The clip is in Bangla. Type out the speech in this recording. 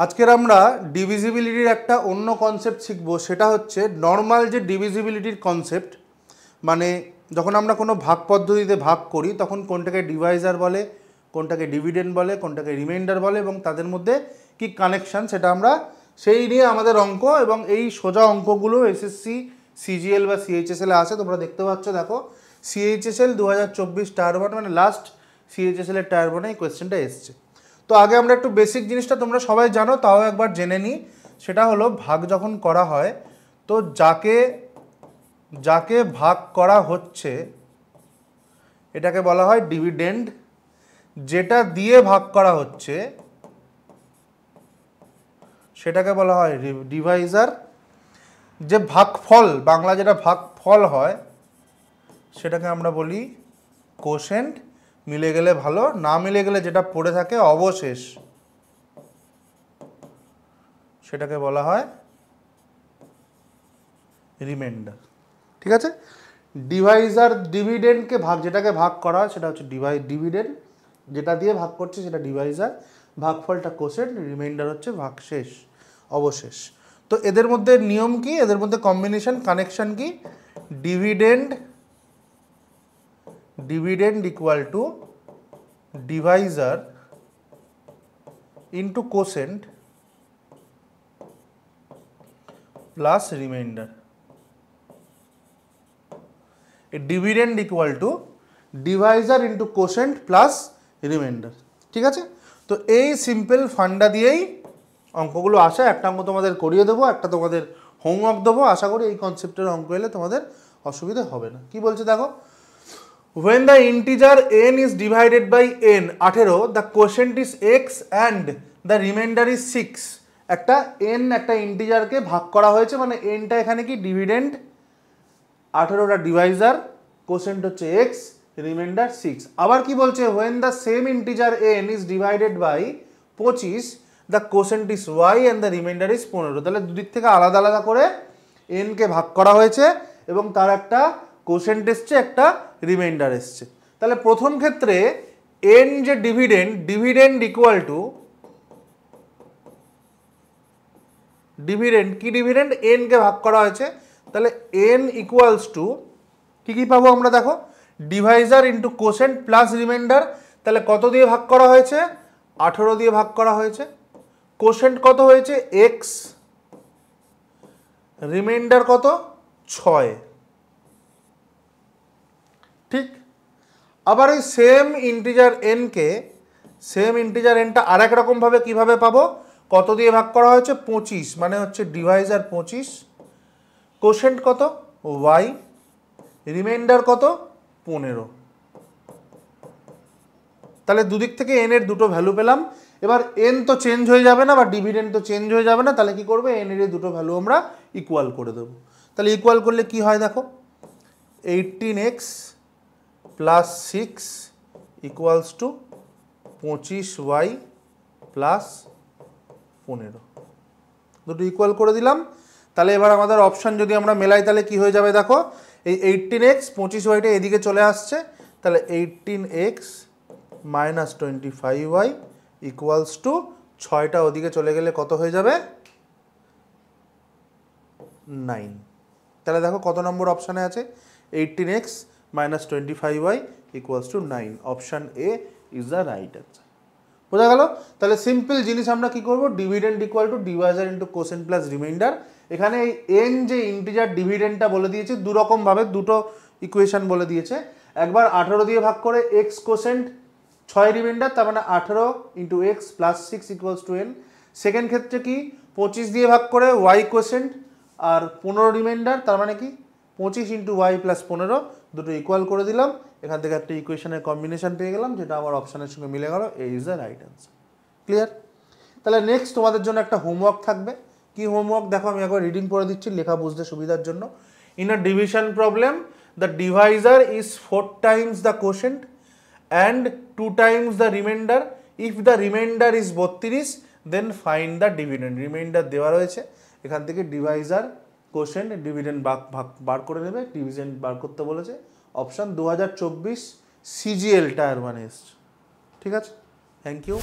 আজকের আমরা ডিভিজিবিলিটির একটা অন্য কনসেপ্ট শিখব, সেটা হচ্ছে নর্মাল যে ডিভিজিবিলিটির কনসেপ্ট, মানে যখন আমরা কোনো ভাগ পদ্ধতিতে ভাগ করি তখন কোনটাকে ডিভাইজার বলে, কোনটাকে ডিভিডেন্ড বলে, কোনটাকে রিমাইন্ডার বলে এবং তাদের মধ্যে কি কানেকশান সেটা আমরা সেই নিয়ে আমাদের অঙ্ক এবং এই সোজা অঙ্কগুলো এসএসসি সিজিএল বা সিএইচএসএল এ আসে। তোমরা দেখতে পাচ্ছ, দেখো সিএইচএসএল 2024 টায়ার 1 মানে লাস্ট সিএইচএসএল এর টায়ার 1 এই কোয়েশ্চেনটা এসছে। তো আগে আমরা একটু বেসিক জিনিসটা তোমরা সবাই জানো, তাও একবার জেনে নিই। সেটা হলো ভাগ যখন করা হয় তো যাকে ভাগ করা হচ্ছে এটাকে বলা হয় ডিভিডেন্ড, যেটা দিয়ে ভাগ করা হচ্ছে সেটাকে বলা হয় ডিভাইজার, যে ভাগফল বাংলা যেটা ভাগফল হয় সেটাকে আমরা বলি কোশেন্ট, মিলে গেলে ভালো, না মিলে গেলে যেটা পড়ে থাকে অবশেষ সেটাকে বলা হয় রিমাইন্ডার। ঠিক আছে, ডিভাইজার ডিভিডেন্ডকে যেটাকে ভাগ করা হয় সেটা হচ্ছে ডিভিডেন্ড, যেটা দিয়ে ভাগ করছে সেটা ডিভাইজার, ভাগফলটা কোশেন্ট, রিমাইন্ডার হচ্ছে ভাগশেষ অবশেষ। তো এদের মধ্যে নিয়ম কি, এদের মধ্যে কম্বিনেশন কানেকশন কি, dividend equal to Deviser into quotient plus reminder. Dividend equal to Deviser into quotient plus reminder. ঠিক আছে, তো এই সিম্পল ফান্ডা দিয়েই অঙ্কগুলো আসে। একটা অঙ্ক তোমাদের করিয়ে দেবো, একটা তোমাদের হোমওয়ার্ক দেবো। আশা করি এই কনসেপ্টের অঙ্ক এলে তোমাদের অসুবিধা হবে না। কি বলছে দেখো, when the integer n is divided by n 18, the quotient is x and the remainder is 6। একটা n একটা ইন্টিজারকে ভাগ করা হয়েছে, মানে nটা এখানে কি ডিভিডেন্ড, 18টা ডিভাইজার, কোশেন্ট হচ্ছে x, রিমাইন্ডার 6। আবার কি বলছে, when the same integer n is divided by 25, the quotient is y and the remainder is 15। তাহলে দুদিক থেকে আলাদা আলাদা করে n কে ভাগ করা হয়েছে এবং তার একটা কোশেন্ট এসছে, একটা রিমাইন্ডার এসছে। তাহলে প্রথম ক্ষেত্রে n যে ডিভিডেন্ড ইকুয়াল টু ডিভিডেন্ড, কি ডিভিডেন্ড, n কে ভাগ করা হয়েছে, তাহলে n ইকুয়ালস টু কি পাবো আমরা, দেখো Deviser into quotient plus reminder. তাহলে কত দিয়ে ভাগ করা হয়েছে, 18 দিয়ে ভাগ করা হয়েছে, কোশেন্ট কত হয়েছে x, রিমাইন্ডার কত 6। ঠিক, আবার এই সেম ইন্টিজার nটা আর এক রকম ভাবে কিভাবে পাবো, কত দিয়ে ভাগ করা হয়েছে 25, মানে হচ্ছে ডিভাইজার 25, কোশেন্ট কত y, রিমাইন্ডার কত 15। তাহলে দুদিক থেকে n এর দুটো ভ্যালু পেলাম। এবার n তো চেঞ্জ হয়ে যাবে না বা ডিভিডেন্ড তো চেঞ্জ হয়ে যাবে না, তাহলে কি করবে, n এর দুটো ভ্যালু আমরা ইকুয়াল করে দেবো। তাহলে ইকুয়াল করলে কি হয় দেখো, 18x plus 6 equals to 25y plus 15, দুটো ইকুয়াল করে দিলাম। তাহলে এবার আমাদের অপশান যদি আমরা মেলাই তাহলে কি হয়ে যাবে দেখো, এই 18x 25yটা এদিকে চলে আসছে, তাহলে 18x minus 25y equals to 6টা ওদিকে চলে গেলে কত হয়ে যাবে 9। তাহলে দেখো কত নম্বর অপশানে আছে, 18x minus 25y equals to 9। Option A is the right answer. বোঝা গেল? তাহলে সিম্পল জিনিস আমরা কি করব, dividend equal to Deviser into quotient plus reminder. এখানে এই n যে ইন্টিজার ডিভিডেন্ডটা বলে দিয়েছে দুরকম ভাবে, দুটো ইকুয়েশন বলে দিয়েছে। একবার 18 দিয়ে ভাগ করে x কোশেন্ট 6 রিমাইন্ডার, তার মানে 18 into x plus 6 equals to n। Second ক্ষেত্রে কি 25 দিয়ে ভাগ করে y কোশেন্ট আর 15 রিমাইন্ডার, তার মানে কি 25 ইন্টু y প্লাস 15, দুটো ইকুয়াল করে দিলাম। এখান থেকে একটা ইকুয়েশনের কম্বিনেশন পেয়ে গেলাম, যেটা আমার অপশানের সঙ্গে মিলে গেল। A is the right answer. Clear? তাহলে নেক্সট তোমাদের জন্য একটা হোমওয়ার্ক থাকবে। কি হোমওয়ার্ক দেখো, আমি একবার রিডিং করে দিচ্ছি লেখা বুঝতে সুবিধার জন্য। In a division problem, the Deviser is 4 Times the quotient and 2 times the remainder. If the remainder is 32, then find the dividend. Reminder দেওয়া রয়েছে, এখান থেকে ডিভাইজার কোশেন্ট ডিভিডেন্ড বার করে নেবে, ডিভিডেন্ড বার করতে বলেছে। অপশান 2024 সিজিএল টায়ার 1 এসছে। ঠিক আছে, থ্যাংক ইউ।